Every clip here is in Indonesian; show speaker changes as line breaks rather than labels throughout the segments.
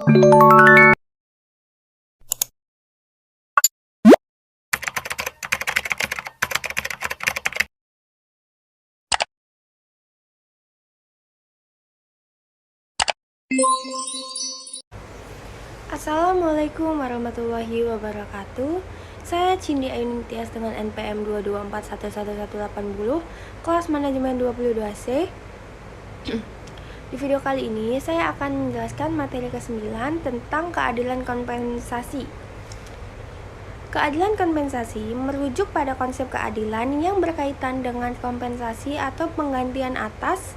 Assalamualaikum warahmatullahi wabarakatuh. Saya Cindy Ayun Tias dengan NPM 224111180, kelas manajemen 22C. Di video kali ini saya akan menjelaskan materi ke-9 tentang keadilan kompensasi. Keadilan kompensasi merujuk pada konsep keadilan yang berkaitan dengan kompensasi atau penggantian atas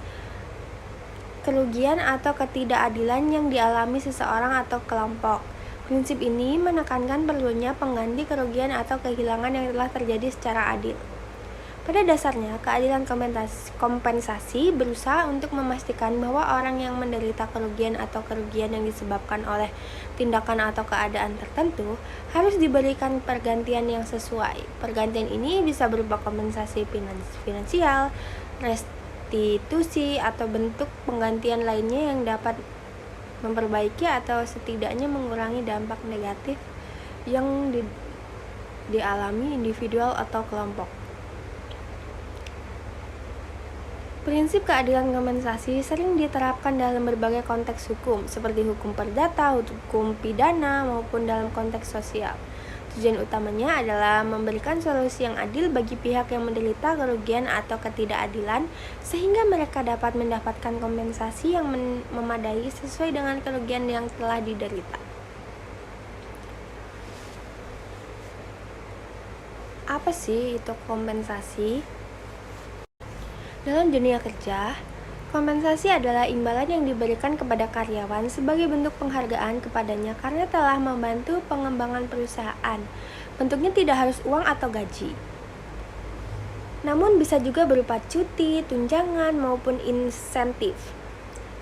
kerugian atau ketidakadilan yang dialami seseorang atau kelompok. Prinsip ini menekankan perlunya pengganti kerugian atau kehilangan yang telah terjadi secara adil. Pada dasarnya, keadilan kompensasi berusaha untuk memastikan bahwa orang yang menderita kerugian atau kerugian yang disebabkan oleh tindakan atau keadaan tertentu harus diberikan pergantian yang sesuai. Pergantian ini bisa berupa kompensasi finansial, restitusi, atau bentuk penggantian lainnya yang dapat memperbaiki atau setidaknya mengurangi dampak negatif yang dialami individual atau kelompok. Prinsip keadilan kompensasi sering diterapkan dalam berbagai konteks hukum, seperti hukum perdata, hukum pidana, maupun dalam konteks sosial. Tujuan utamanya adalah memberikan solusi yang adil bagi pihak yang menderita kerugian atau ketidakadilan, sehingga mereka dapat mendapatkan kompensasi yang memadai sesuai dengan kerugian yang telah diderita. Apa sih itu kompensasi? Dalam dunia kerja, kompensasi adalah imbalan yang diberikan kepada karyawan sebagai bentuk penghargaan kepadanya karena telah membantu pengembangan perusahaan. Bentuknya tidak harus uang atau gaji, namun bisa juga berupa cuti, tunjangan, maupun insentif.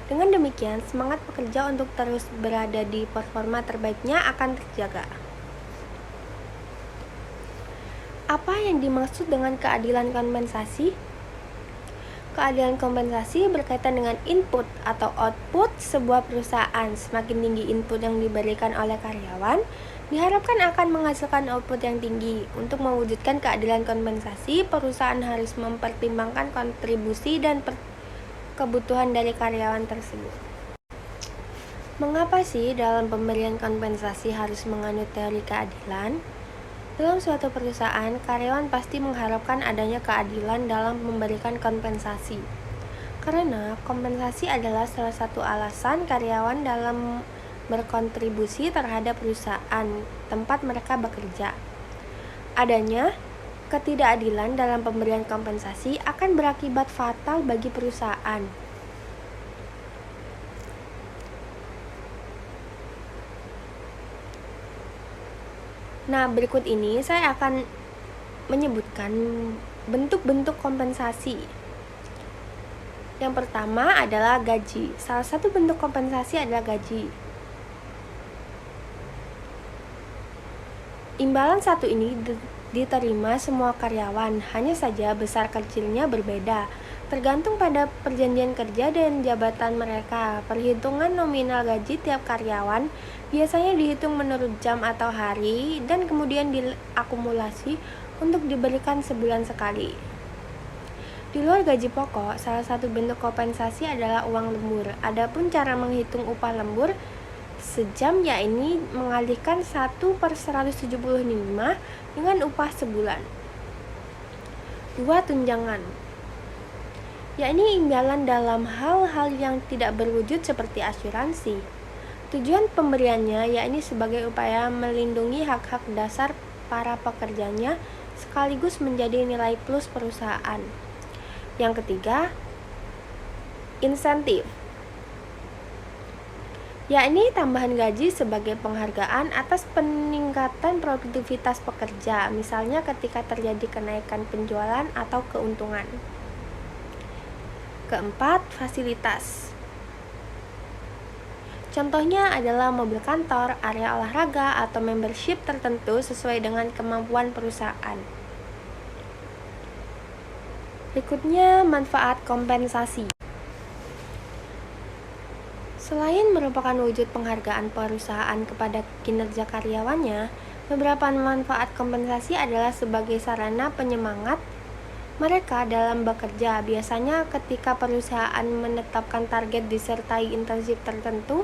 Dengan demikian, semangat pekerja untuk terus berada di performa terbaiknya akan terjaga. Apa yang dimaksud dengan keadilan kompensasi? Keadilan kompensasi berkaitan dengan input atau output sebuah perusahaan. Semakin tinggi input yang diberikan oleh karyawan, diharapkan akan menghasilkan output yang tinggi. Untuk mewujudkan keadilan kompensasi, perusahaan harus mempertimbangkan kontribusi dan kebutuhan dari karyawan tersebut. Mengapa sih dalam pemberian kompensasi harus menganut teori keadilan? Dalam suatu perusahaan, karyawan pasti mengharapkan adanya keadilan dalam memberikan kompensasi. Karena kompensasi adalah salah satu alasan karyawan dalam berkontribusi terhadap perusahaan tempat mereka bekerja. Adanya ketidakadilan dalam pemberian kompensasi akan berakibat fatal bagi perusahaan. Nah, berikut ini saya akan menyebutkan bentuk-bentuk kompensasi. Yang pertama adalah gaji. Salah satu bentuk kompensasi adalah gaji. Imbalan satu ini diterima semua karyawan, hanya saja besar kecilnya berbeda, tergantung pada perjanjian kerja dan jabatan mereka. Perhitungan nominal gaji tiap karyawan biasanya dihitung menurut jam atau hari dan kemudian diakumulasi untuk diberikan sebulan sekali. Di luar gaji pokok, salah satu bentuk kompensasi adalah uang lembur. Adapun cara menghitung upah lembur sejam yakni mengalihkan 1/175 dengan upah sebulan. 2. Tunjangan, yakni imbalan dalam hal-hal yang tidak berwujud seperti asuransi. Tujuan pemberiannya yakni sebagai upaya melindungi hak-hak dasar para pekerjanya sekaligus menjadi nilai plus perusahaan. Yang ketiga, insentif, yakni tambahan gaji sebagai penghargaan atas peningkatan produktivitas pekerja, misalnya ketika terjadi kenaikan penjualan atau keuntungan. Keempat, fasilitas. Contohnya adalah mobil kantor, area olahraga, atau membership tertentu sesuai dengan kemampuan perusahaan. Berikutnya, manfaat kompensasi. Selain merupakan wujud penghargaan perusahaan kepada kinerja karyawannya, beberapa manfaat kompensasi adalah sebagai sarana penyemangat mereka dalam bekerja. Biasanya ketika perusahaan menetapkan target disertai intensif tertentu,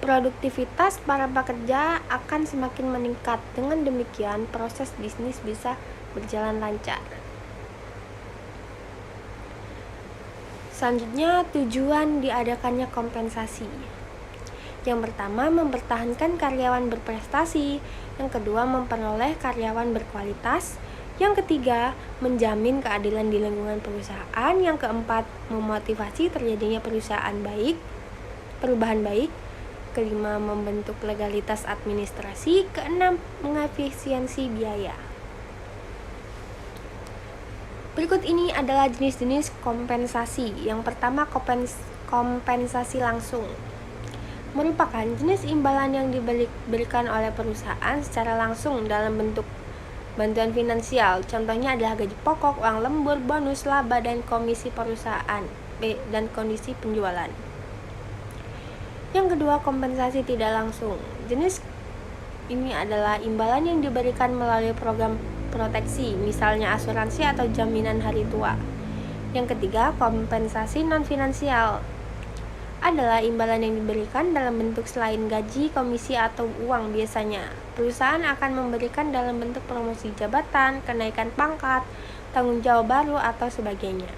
produktivitas para pekerja akan semakin meningkat. Dengan demikian, proses bisnis bisa berjalan lancar. Selanjutnya, tujuan diadakannya kompensasi. Yang pertama, mempertahankan karyawan berprestasi. Yang kedua, memperoleh karyawan berkualitas. Yang ketiga, menjamin keadilan di lingkungan perusahaan. Yang keempat, memotivasi terjadinya perubahan baik. Kelima, membentuk legalitas administrasi. Keenam, mengefisiensi biaya. Berikut ini adalah jenis-jenis kompensasi. Yang pertama, kompensasi langsung. Merupakan jenis imbalan yang diberikan oleh perusahaan secara langsung dalam bentuk bantuan finansial. Contohnya adalah gaji pokok, uang lembur, bonus, laba, dan komisi perusahaan dan kondisi penjualan. Yang kedua, kompensasi tidak langsung. Jenis ini adalah imbalan yang diberikan melalui program proteksi, misalnya asuransi atau jaminan hari tua. Yang ketiga, kompensasi non-finansial adalah imbalan yang diberikan dalam bentuk selain gaji, komisi, atau uang. Biasanya, perusahaan akan memberikan dalam bentuk promosi jabatan, kenaikan pangkat, tanggung jawab baru, atau sebagainya.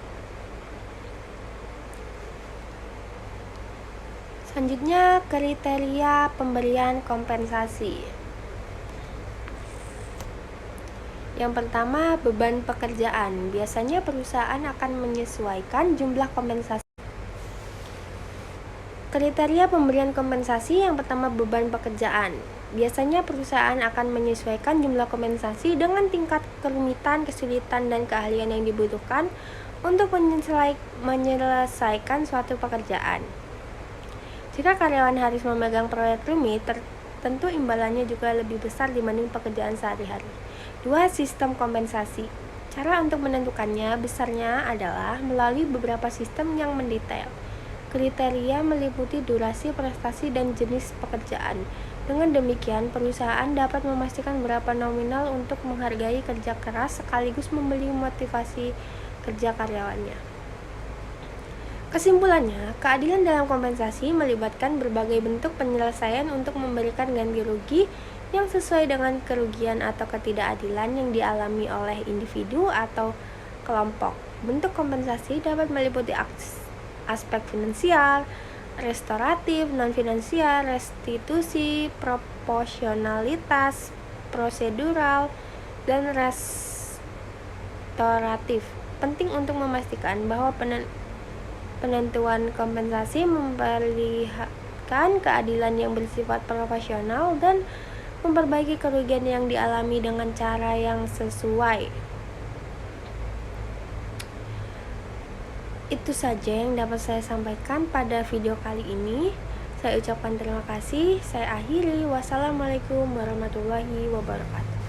Selanjutnya, kriteria pemberian kompensasi. Yang pertama, beban pekerjaan. Biasanya perusahaan akan menyesuaikan jumlah kompensasi. Kriteria pemberian kompensasi yang pertama, beban pekerjaan. Biasanya perusahaan akan menyesuaikan jumlah kompensasi dengan tingkat kerumitan, kesulitan, dan keahlian yang dibutuhkan untuk menyelesaikan suatu pekerjaan. Jika karyawan harus memegang proyek rumit, tentu imbalannya juga lebih besar dibanding pekerjaan sehari-hari. 2. Sistem kompensasi. Cara untuk menentukannya besarnya adalah melalui beberapa sistem yang mendetail. Kriteria meliputi durasi, prestasi, dan jenis pekerjaan. Dengan demikian, perusahaan dapat memastikan berapa nominal untuk menghargai kerja keras sekaligus membeli motivasi kerja karyawannya. Kesimpulannya, keadilan dalam kompensasi melibatkan berbagai bentuk penyelesaian untuk memberikan ganti rugi yang sesuai dengan kerugian atau ketidakadilan yang dialami oleh individu atau kelompok. Bentuk kompensasi dapat meliputi aspek finansial, restoratif, non-finansial, restitusi, proporsionalitas, prosedural, dan restoratif. Penting untuk memastikan bahwa penentuan kompensasi memperlihatkan keadilan yang bersifat profesional dan memperbaiki kerugian yang dialami dengan cara yang sesuai. Itu saja yang dapat saya sampaikan pada video kali ini. Saya ucapkan terima kasih. Saya akhiri. Wassalamualaikum warahmatullahi wabarakatuh.